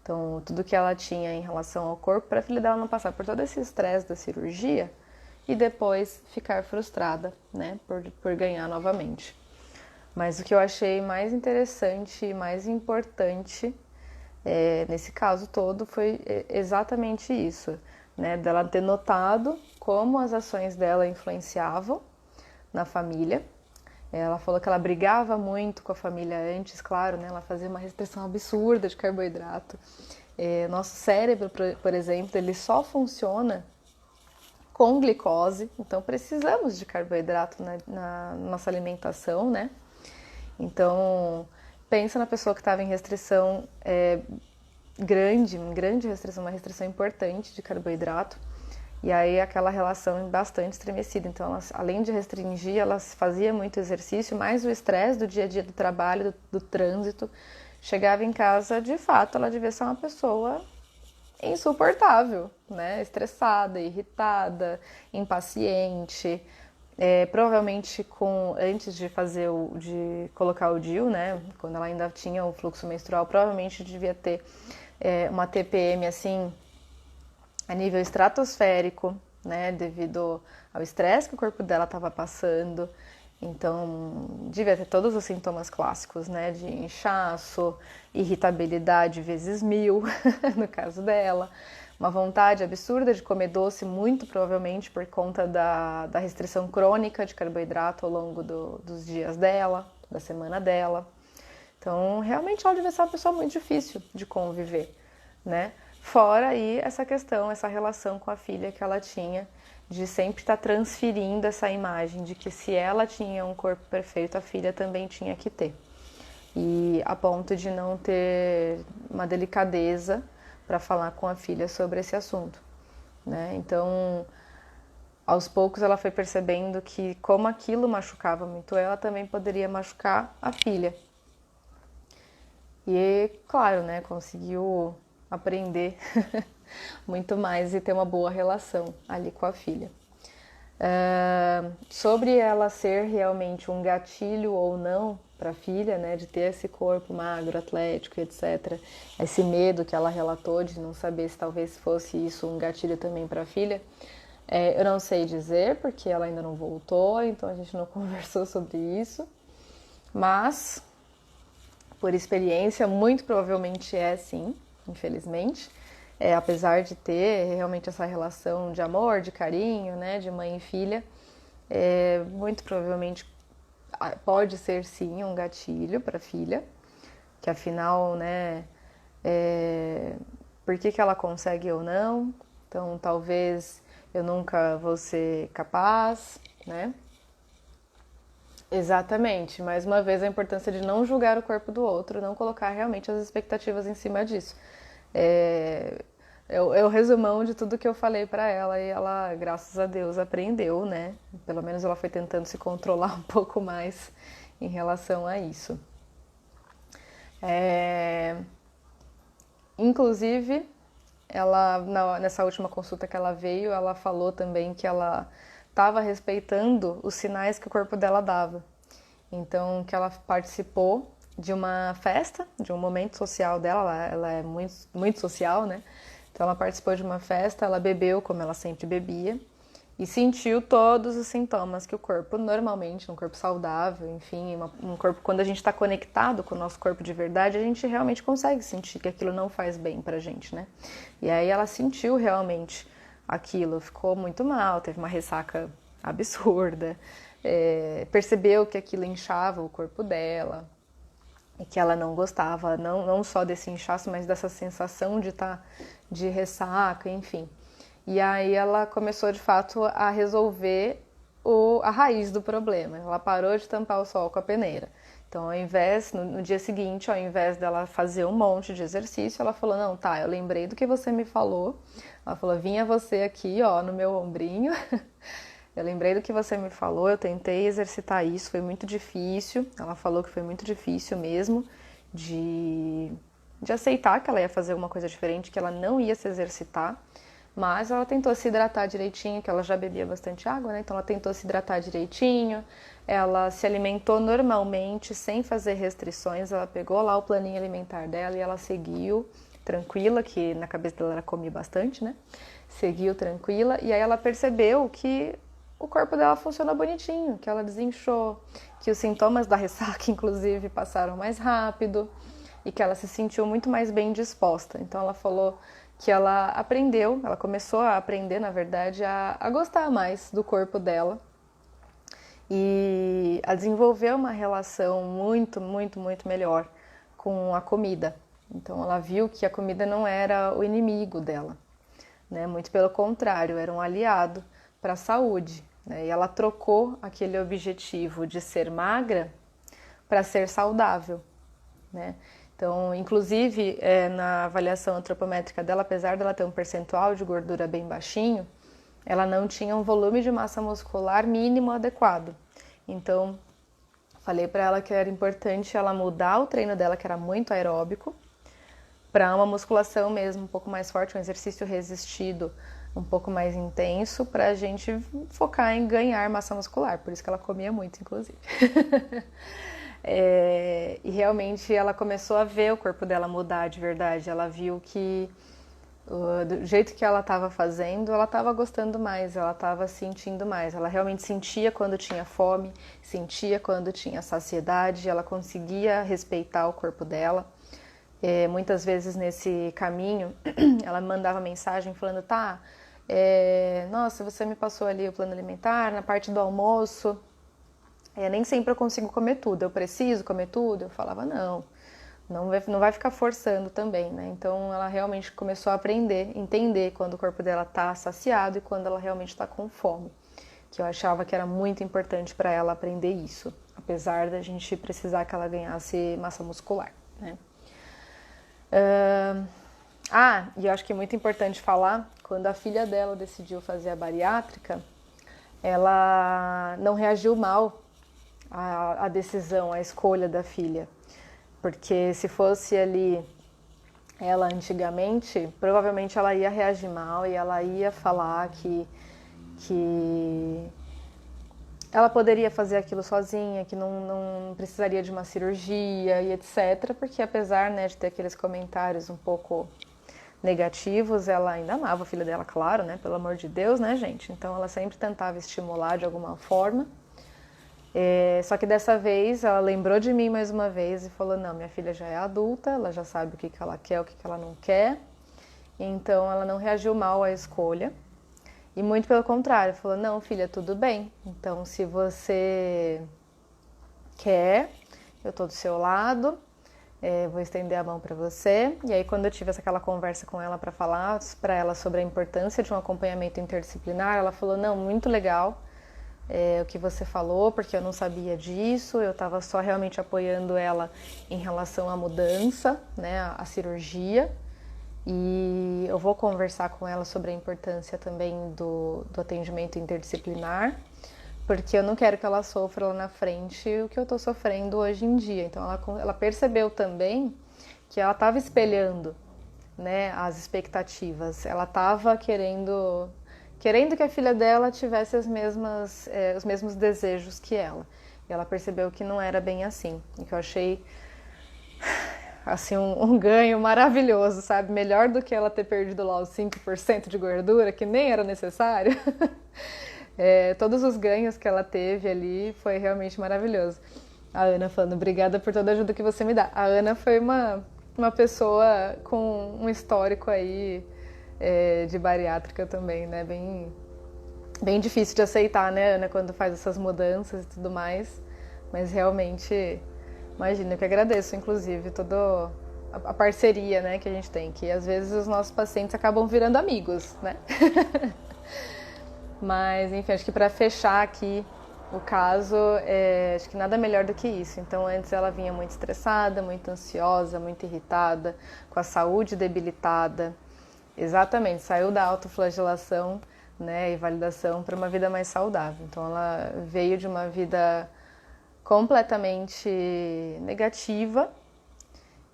Então, tudo que ela tinha em relação ao corpo, para a filha dela não passar por todo esse estresse da cirurgia e depois ficar frustrada, né, por ganhar novamente. Mas o que eu achei mais interessante e mais importante nesse caso todo foi exatamente isso, né, dela ter notado como as ações dela influenciavam na família. Ela falou que ela brigava muito com a família antes, claro, né, ela fazia uma restrição absurda de carboidrato. Nosso cérebro, por exemplo, ele só funciona com glicose, então precisamos de carboidrato na nossa alimentação, né? Então, pensa na pessoa que estava em restrição grande restrição, uma restrição importante de carboidrato, e aí aquela relação bastante estremecida. Então, ela, além de restringir, ela fazia muito exercício, mais o estresse do dia a dia do trabalho, do trânsito. Chegava em casa, de fato, ela devia ser uma pessoa insuportável, né? Estressada, irritada, impaciente. Provavelmente antes de de colocar o DIU, né? Quando ela ainda tinha o fluxo menstrual, provavelmente devia ter uma TPM assim a nível estratosférico, né? Devido ao estresse que o corpo dela estava passando. Então, devia ter todos os sintomas clássicos, né? De inchaço, irritabilidade vezes 1000, no caso dela. Uma vontade absurda de comer doce, muito provavelmente por conta da restrição crônica de carboidrato ao longo dos dias dela, da semana dela. Então, realmente ela devia ser uma pessoa muito difícil de conviver, né? Fora aí essa questão, essa relação com a filha que ela tinha, de sempre estar transferindo essa imagem de que se ela tinha um corpo perfeito, a filha também tinha que ter. E a ponto de não ter uma delicadeza para falar com a filha sobre esse assunto, né? Então, aos poucos ela foi percebendo que como aquilo machucava muito ela, também poderia machucar a filha. E, claro, né, conseguiu aprender muito mais e ter uma boa relação ali com a filha. Sobre ela ser realmente um gatilho ou não para a filha, né, de ter esse corpo magro, atlético, etc. Esse medo que ela relatou de não saber se talvez fosse isso um gatilho também para a filha, eu não sei dizer porque ela ainda não voltou, então a gente não conversou sobre isso, mas por experiência muito provavelmente é sim, infelizmente. Apesar de ter realmente essa relação de amor, de carinho, né, de mãe e filha, muito provavelmente pode ser sim um gatilho para a filha, que afinal, né, por que ela consegue ou não? Então, talvez eu nunca vou ser capaz, né? Exatamente, mais uma vez a importância de não julgar o corpo do outro, não colocar realmente as expectativas em cima disso. É o resumão de tudo que eu falei para ela e ela, graças a Deus, aprendeu, né? Pelo menos ela foi tentando se controlar um pouco mais em relação a isso. Inclusive, ela nessa última consulta que ela veio, ela falou também que ela estava respeitando os sinais que o corpo dela dava. Então, que ela participou de uma festa, de um momento social dela, ela é muito, muito social, né? Então, ela participou de uma festa, ela bebeu como ela sempre bebia e sentiu todos os sintomas que o corpo, normalmente, um corpo saudável, enfim, um corpo, quando a gente está conectado com o nosso corpo de verdade, a gente realmente consegue sentir que aquilo não faz bem pra gente, né? E aí ela sentiu realmente aquilo, ficou muito mal, teve uma ressaca absurda, percebeu que aquilo inchava o corpo dela e que ela não gostava, não só desse inchaço, mas dessa sensação de estar de ressaca, enfim. E aí ela começou de fato a resolver a raiz do problema. Ela parou de tampar o sol com a peneira. Então, ao invés, no dia seguinte, ao invés dela fazer um monte de exercício, ela falou, não, tá, eu lembrei do que você me falou. Ela falou, vinha você aqui, ó, no meu ombrinho. Eu lembrei do que você me falou, eu tentei exercitar isso, foi muito difícil. Ela falou que foi muito difícil mesmo de aceitar que ela ia fazer alguma coisa diferente, que ela não ia se exercitar. Mas ela tentou se hidratar direitinho, que ela já bebia bastante água, né? Então ela tentou se hidratar direitinho, ela se alimentou normalmente, sem fazer restrições, ela pegou lá o planinho alimentar dela e ela seguiu, tranquila, que na cabeça dela ela comia bastante, né? Seguiu tranquila, e aí ela percebeu que o corpo dela funcionou bonitinho, que ela desinchou, que os sintomas da ressaca, inclusive, passaram mais rápido e que ela se sentiu muito mais bem disposta. Então ela falou que ela aprendeu, ela começou a aprender, na verdade, a gostar mais do corpo dela e a desenvolver uma relação muito, muito, muito melhor com a comida. Então ela viu que a comida não era o inimigo dela, né? Muito pelo contrário, era um aliado para a saúde, né? E ela trocou aquele objetivo de ser magra para ser saudável, né? Então, inclusive, na avaliação antropométrica dela, apesar dela ter um percentual de gordura bem baixinho, ela não tinha um volume de massa muscular mínimo adequado. Então, falei para ela que era importante ela mudar o treino dela, que era muito aeróbico, para uma musculação mesmo um pouco mais forte, um exercício resistido um pouco mais intenso, para a gente focar em ganhar massa muscular. Por isso que ela comia muito, inclusive. E realmente ela começou a ver o corpo dela mudar de verdade. Ela viu que do jeito que ela estava fazendo, ela estava gostando mais, ela estava sentindo mais. Ela realmente sentia quando tinha fome, sentia quando tinha saciedade, ela conseguia respeitar o corpo dela. Muitas vezes nesse caminho, ela me mandava mensagem falando, tá, nossa, você me passou ali o plano alimentar, na parte do almoço, nem sempre eu consigo comer tudo, eu preciso comer tudo? Eu falava, não vai ficar forçando também, né? Então ela realmente começou a aprender, entender quando o corpo dela está saciado e quando ela realmente está com fome, que eu achava que era muito importante para ela aprender isso, apesar da gente precisar que ela ganhasse massa muscular, né? E eu acho que é muito importante falar, quando a filha dela decidiu fazer a bariátrica, ela não reagiu mal à decisão, à escolha da filha. Porque se fosse ali ela antigamente, provavelmente ela ia reagir mal e ela ia falar que ela poderia fazer aquilo sozinha, que não precisaria de uma cirurgia e etc. Porque apesar, né, de ter aqueles comentários um pouco negativos, ela ainda amava a filha dela, claro, né, pelo amor de Deus, né, gente? Então ela sempre tentava estimular de alguma forma. Só que dessa vez ela lembrou de mim mais uma vez e falou, não, minha filha já é adulta, ela já sabe o que ela quer, o que ela não quer. Então ela não reagiu mal à escolha. E muito pelo contrário, falou, não, filha, tudo bem. Então se você quer, eu tô do seu lado, vou estender a mão para você. E aí quando eu tive aquela conversa com ela para falar para ela sobre a importância de um acompanhamento interdisciplinar, ela falou, não, muito legal o que você falou, porque eu não sabia disso, eu estava só realmente apoiando ela em relação à mudança, né, à cirurgia. E eu vou conversar com ela sobre a importância também do atendimento interdisciplinar, porque eu não quero que ela sofra lá na frente o que eu estou sofrendo hoje em dia. Então ela percebeu também que ela estava espelhando, né, as expectativas, ela estava querendo que a filha dela tivesse os mesmos desejos que ela. E ela percebeu que não era bem assim, e que eu achei assim, um ganho maravilhoso, sabe? Melhor do que ela ter perdido lá os 5% de gordura, que nem era necessário. Todos os ganhos que ela teve ali foi realmente maravilhoso. A Ana falando, obrigada por toda a ajuda que você me dá. A Ana foi uma pessoa com um histórico aí de bariátrica também, né? Bem difícil de aceitar, né, Ana, quando faz essas mudanças e tudo mais. Mas realmente, imagina, eu que agradeço, inclusive, toda a parceria, né, que a gente tem, que às vezes os nossos pacientes acabam virando amigos, né? Mas, enfim, acho que para fechar aqui o caso, acho que nada melhor do que isso. Então, antes ela vinha muito estressada, muito ansiosa, muito irritada, com a saúde debilitada. Exatamente, saiu da autoflagelação, né, e validação para uma vida mais saudável. Então, ela veio de uma vida completamente negativa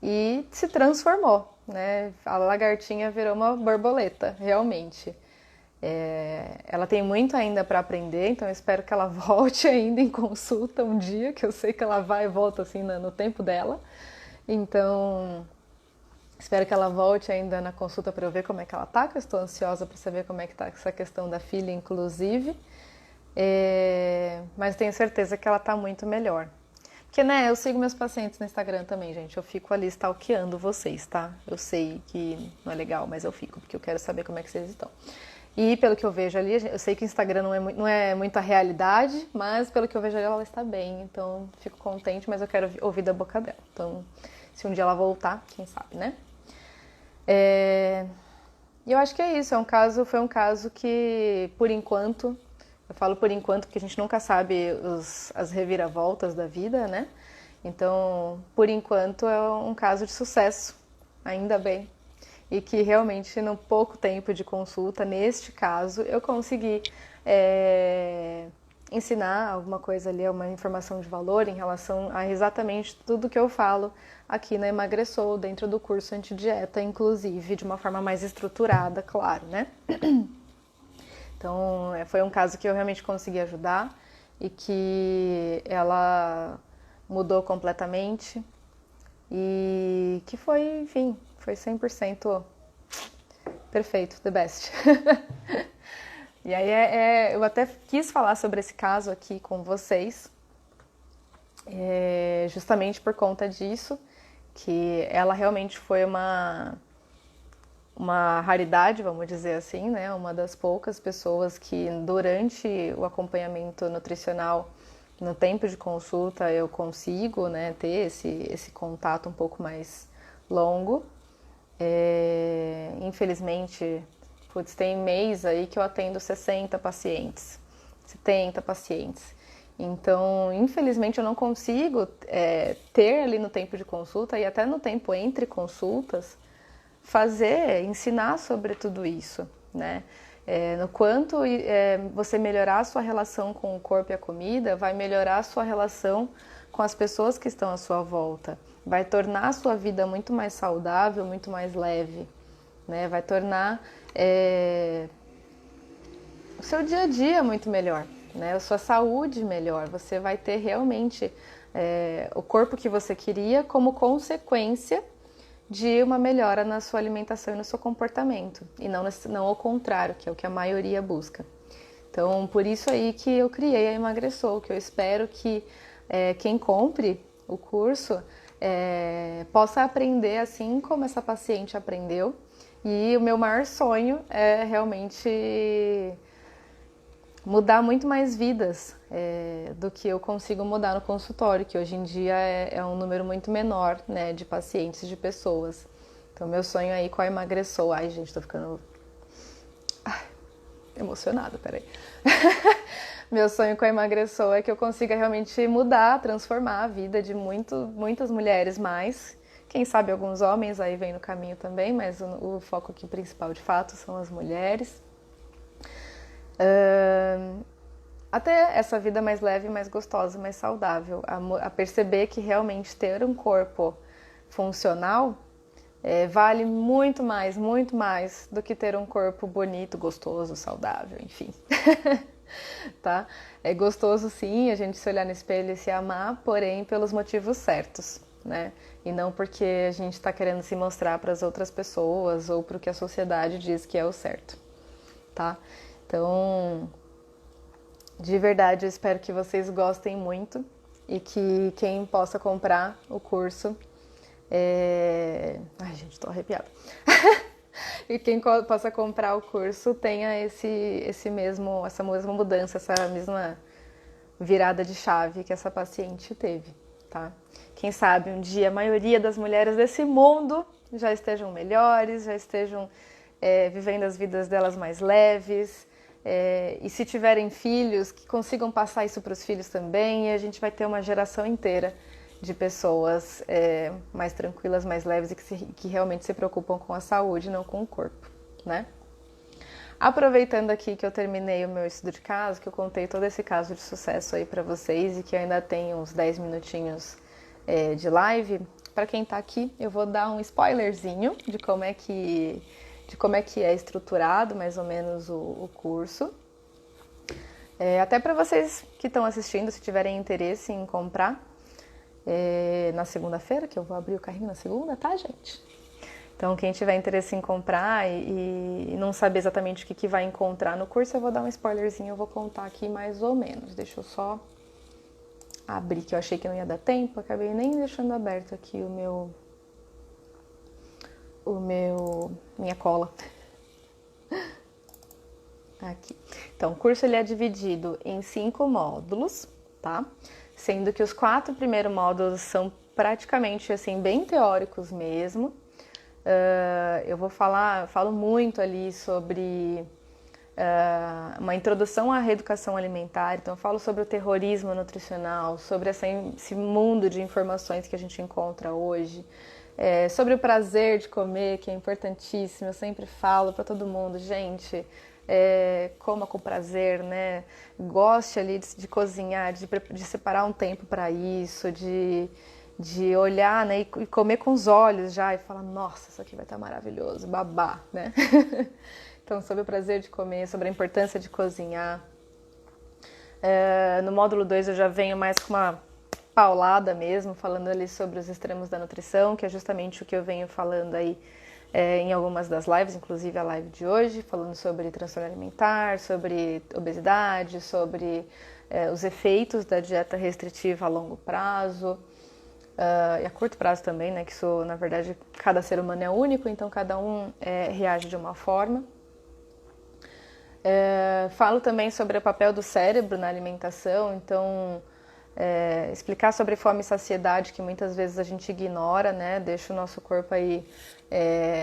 e se transformou, né? A lagartinha virou uma borboleta, realmente. Ela tem muito ainda para aprender, então eu espero que ela volte ainda em consulta um dia, que eu sei que ela vai e volta assim no tempo dela. Então, Espero que ela volte ainda na consulta para eu ver como é que ela tá, que eu estou ansiosa para saber como é que tá essa questão da filha, inclusive. Mas tenho certeza que ela tá muito melhor. Porque, né, eu sigo meus pacientes no Instagram também, gente. Eu fico ali stalkeando vocês, tá? Eu sei que não é legal, mas eu fico, porque eu quero saber como é que vocês estão. E pelo que eu vejo ali, eu sei que o Instagram não é muito a realidade, mas pelo que eu vejo ali, ela está bem. Então, fico contente, mas eu quero ouvir da boca dela. Então, se um dia ela voltar, quem sabe, né? E eu acho que é isso. Foi um caso que, por enquanto, eu falo por enquanto porque a gente nunca sabe as reviravoltas da vida, né? Então, por enquanto, é um caso de sucesso, ainda bem. E que realmente, no pouco tempo de consulta, neste caso, eu consegui ensinar alguma coisa ali, uma informação de valor em relação a exatamente tudo que eu falo aqui na Emagressou, dentro do curso antidieta, inclusive, de uma forma mais estruturada, claro, né? Então, foi um caso que eu realmente consegui ajudar e que ela mudou completamente e que foi, enfim, foi 100% perfeito, the best. E aí eu até quis falar sobre esse caso aqui com vocês, justamente por conta disso, que ela realmente foi uma raridade, vamos dizer assim, né? Uma das poucas pessoas que durante o acompanhamento nutricional, no tempo de consulta, eu consigo, né, ter esse contato um pouco mais longo. Infelizmente, tem mês aí que eu atendo 60 pacientes, 70 pacientes. Então, infelizmente, eu não consigo ter ali no tempo de consulta e até no tempo entre consultas ensinar sobre tudo isso, né? No quanto você melhorar a sua relação com o corpo e a comida, vai melhorar a sua relação com as pessoas que estão à sua volta, vai tornar a sua vida muito mais saudável, muito mais leve, né? Vai tornar o seu dia a dia muito melhor, né? A sua saúde melhor, você vai ter realmente o corpo que você queria como consequência de uma melhora na sua alimentação e no seu comportamento, e não ao contrário, que é o que a maioria busca. Então, por isso aí que eu criei a Emagressou, que eu espero que quem compre o curso possa aprender assim como essa paciente aprendeu, e o meu maior sonho é realmente mudar muito mais vidas do que eu consigo mudar no consultório, que hoje em dia é um número muito menor, né, de pacientes, de pessoas. Então, meu sonho aí com a Emagressou... Ai, gente, tô ficando emocionada, peraí. Meu sonho com a Emagressou é que eu consiga realmente mudar, transformar a vida de muitas mulheres mais. Quem sabe alguns homens aí vêm no caminho também, mas o foco aqui principal, de fato, são as mulheres. Até essa vida mais leve, mais gostosa, mais saudável, a perceber que realmente ter um corpo funcional vale muito mais do que ter um corpo bonito, gostoso, saudável, enfim. Tá? É gostoso sim a gente se olhar no espelho e se amar, porém pelos motivos certos, né? E não porque a gente está querendo se mostrar para as outras pessoas ou para o que a sociedade diz que é o certo, tá? Então, de verdade, eu espero que vocês gostem muito e que quem possa comprar o curso... Ai, gente, tô arrepiada. E quem possa comprar o curso tenha essa mesma mudança, essa mesma virada de chave que essa paciente teve, tá? Quem sabe um dia a maioria das mulheres desse mundo já estejam melhores, já estejam vivendo as vidas delas mais leves, e se tiverem filhos, que consigam passar isso para os filhos também, e a gente vai ter uma geração inteira de pessoas mais tranquilas, mais leves e que realmente se preocupam com a saúde, não com o corpo, né? Aproveitando aqui que eu terminei o meu estudo de caso, que eu contei todo esse caso de sucesso aí para vocês e que eu ainda tenho uns 10 minutinhos de live, para quem tá aqui, eu vou dar um spoilerzinho de como é que é estruturado mais ou menos o curso. Até para vocês que estão assistindo, se tiverem interesse em comprar, na segunda-feira, que eu vou abrir o carrinho na segunda, tá, gente? Então, quem tiver interesse em comprar e não saber exatamente o que vai encontrar no curso, eu vou dar um spoilerzinho, eu vou contar aqui mais ou menos. Deixa eu só abrir, que eu achei que não ia dar tempo, acabei nem deixando aberto aqui minha cola. Aqui. Então, o curso ele é dividido em 5 módulos, tá? Sendo que os 4 primeiros módulos são praticamente assim bem teóricos mesmo. Eu falo muito ali sobre uma introdução à reeducação alimentar, então eu falo sobre o terrorismo nutricional, sobre esse mundo de informações que a gente encontra hoje, sobre o prazer de comer, que é importantíssimo, eu sempre falo para todo mundo, gente, coma com prazer, né? Goste ali de cozinhar, de separar um tempo para isso, de olhar, né, e comer com os olhos já e falar, nossa, isso aqui vai estar maravilhoso, babá, né? Então, sobre o prazer de comer, sobre a importância de cozinhar. No módulo 2 eu já venho mais com uma paulada mesmo, falando ali sobre os extremos da nutrição, que é justamente o que eu venho falando aí em algumas das lives, inclusive a live de hoje, falando sobre transtorno alimentar, sobre obesidade, sobre os efeitos da dieta restritiva a longo prazo, e a curto prazo também, né, que isso, na verdade, cada ser humano é único, então cada um reage de uma forma. Falo também sobre o papel do cérebro na alimentação, então explicar sobre fome e saciedade, que muitas vezes a gente ignora, né, deixa o nosso corpo aí,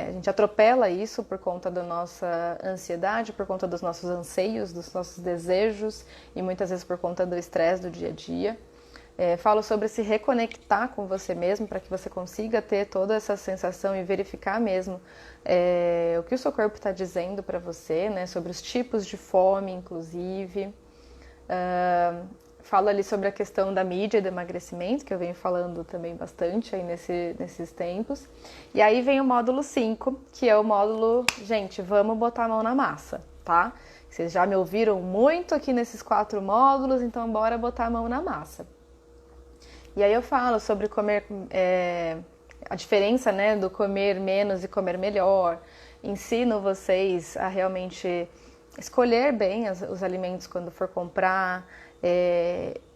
a gente atropela isso por conta da nossa ansiedade, por conta dos nossos anseios, dos nossos desejos e muitas vezes por conta do estresse do dia a dia. Falo sobre se reconectar com você mesmo para que você consiga ter toda essa sensação e verificar mesmo o que o seu corpo está dizendo para você, né? Sobre os tipos de fome, inclusive. Falo ali sobre a questão da mídia e do emagrecimento, que eu venho falando também bastante aí nesses tempos. E aí vem o módulo 5, que é o módulo, gente, vamos botar a mão na massa, tá? Vocês já me ouviram muito aqui nesses 4 módulos, então bora botar a mão na massa. E aí eu falo sobre comer, a diferença, né, do comer menos e comer melhor. Ensino vocês a realmente escolher bem os alimentos quando for comprar,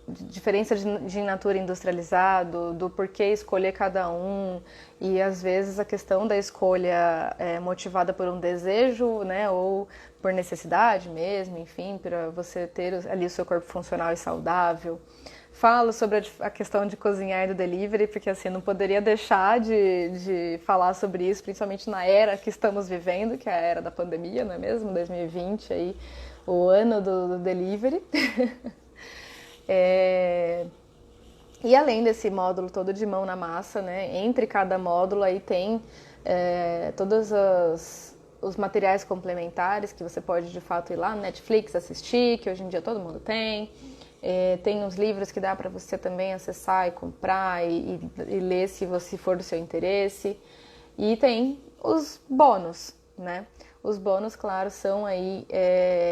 diferença de in natura industrializado, do porquê escolher cada um. E às vezes a questão da escolha é motivada por um desejo, né, ou por necessidade mesmo, enfim, para você ter ali o seu corpo funcional e saudável. Falo sobre a questão de cozinhar e do delivery, porque assim, não poderia deixar de falar sobre isso, principalmente na era que estamos vivendo, que é a era da pandemia, não é mesmo? 2020, aí, o ano do delivery. E além desse módulo todo de mão na massa, né, entre cada módulo aí tem todos os materiais complementares que você pode de fato ir lá no Netflix assistir, que hoje em dia todo mundo tem. Tem uns livros que dá para você também acessar e comprar e ler se for do seu interesse. E tem os bônus, né? Os bônus, claro, são aí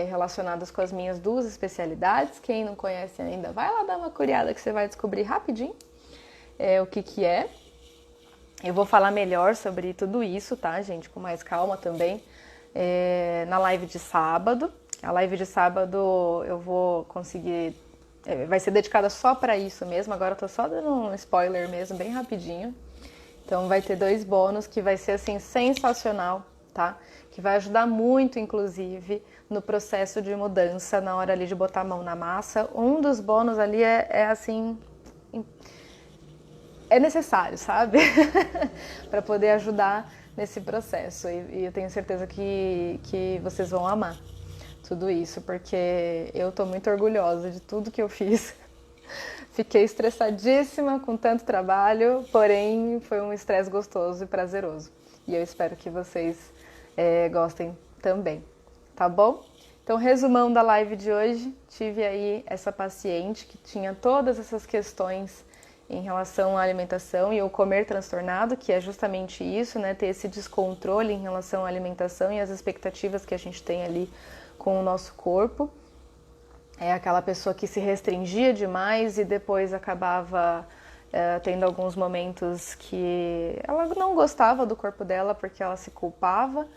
relacionados com as minhas 2 especialidades. Quem não conhece ainda, vai lá dar uma curiada que você vai descobrir rapidinho o que é. Eu vou falar melhor sobre tudo isso, tá, gente? Com mais calma também, na live de sábado. A live de sábado eu vou conseguir... vai ser dedicada só para isso mesmo, agora eu tô só dando um spoiler mesmo, bem rapidinho. Então vai ter 2 bônus que vai ser assim sensacional, tá? Que vai ajudar muito, inclusive, no processo de mudança, na hora ali de botar a mão na massa. Um dos bônus ali assim... é necessário, sabe? Para poder ajudar nesse processo. E eu tenho certeza que vocês vão amar tudo isso, porque eu tô muito orgulhosa de tudo que eu fiz. Fiquei estressadíssima com tanto trabalho, porém foi um estresse gostoso e prazeroso. E eu espero que vocês gostem também, tá bom? Então, resumão da live de hoje, tive aí essa paciente que tinha todas essas questões em relação à alimentação e o comer transtornado, que é justamente isso, né? Ter esse descontrole em relação à alimentação e as expectativas que a gente tem ali com o nosso corpo. É aquela pessoa que se restringia demais e depois acabava tendo alguns momentos que ela não gostava do corpo dela porque ela se culpava,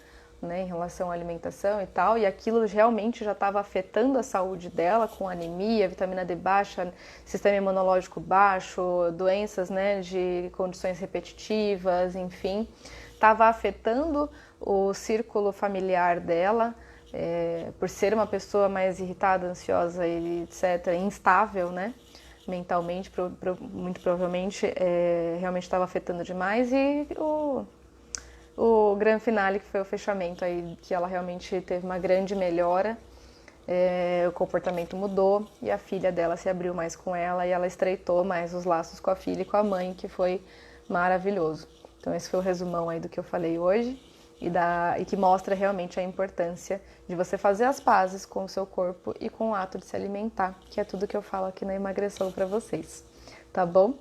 né, em relação à alimentação e tal, e aquilo realmente já estava afetando a saúde dela, com anemia, vitamina D baixa, sistema imunológico baixo, doenças, né, de condições repetitivas, enfim, estava afetando o círculo familiar dela, por ser uma pessoa mais irritada, ansiosa e etc., instável, né, mentalmente, muito provavelmente, realmente estava afetando demais, e o grande finale, que foi o fechamento aí, que ela realmente teve uma grande melhora, o comportamento mudou e a filha dela se abriu mais com ela e ela estreitou mais os laços com a filha e com a mãe, que foi maravilhoso. Então esse foi o resumão aí do que eu falei hoje e que mostra realmente a importância de você fazer as pazes com o seu corpo e com o ato de se alimentar, que é tudo que eu falo aqui na Emagreçou para vocês, tá bom?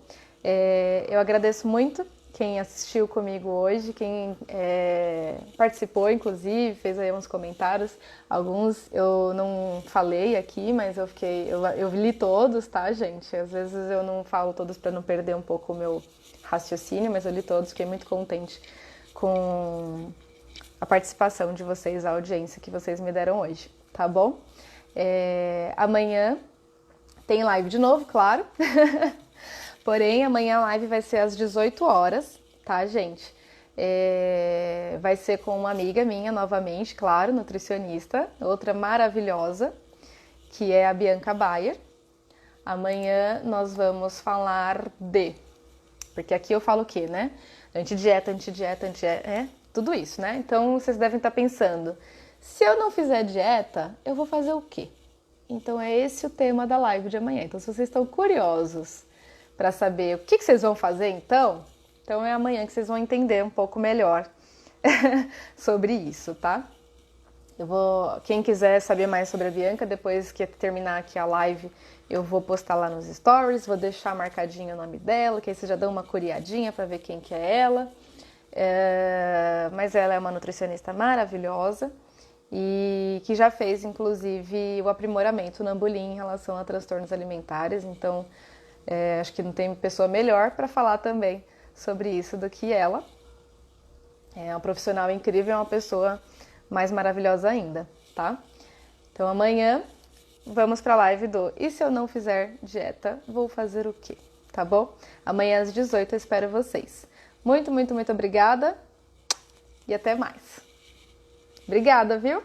Eu agradeço muito quem assistiu comigo hoje, quem participou, inclusive, fez aí uns comentários. Alguns eu não falei aqui, mas eu li todos, tá, gente? Às vezes eu não falo todos para não perder um pouco o meu raciocínio, mas eu li todos, fiquei muito contente com a participação de vocês, a audiência que vocês me deram hoje, tá bom? Amanhã tem live de novo, claro. Porém, amanhã a live vai ser às 18 horas, tá, gente? Vai ser com uma amiga minha, novamente, claro, nutricionista, outra maravilhosa, que é a Bianca Bayer. Amanhã nós vamos falar porque aqui eu falo o quê, né? Antidieta, tudo isso, né? Então, vocês devem estar pensando, se eu não fizer dieta, eu vou fazer o quê? Então, é esse o tema da live de amanhã. Então, se vocês estão curiosos para saber o que vocês vão fazer, então é amanhã que vocês vão entender um pouco melhor sobre isso, tá? Quem quiser saber mais sobre a Bianca, depois que terminar aqui a live, eu vou postar lá nos stories, vou deixar marcadinho o nome dela, que aí vocês já dão uma curiadinha para ver quem que é ela. Mas ela é uma nutricionista maravilhosa e que já fez, inclusive, o aprimoramento na Ambulim em relação a transtornos alimentares, então acho que não tem pessoa melhor para falar também sobre isso do que ela. É uma profissional incrível, é uma pessoa mais maravilhosa ainda, tá? Então amanhã vamos para a live do E se eu não fizer dieta, vou fazer o quê? Tá bom? Amanhã às 18 eu espero vocês. Muito, muito, muito obrigada e até mais. Obrigada, viu?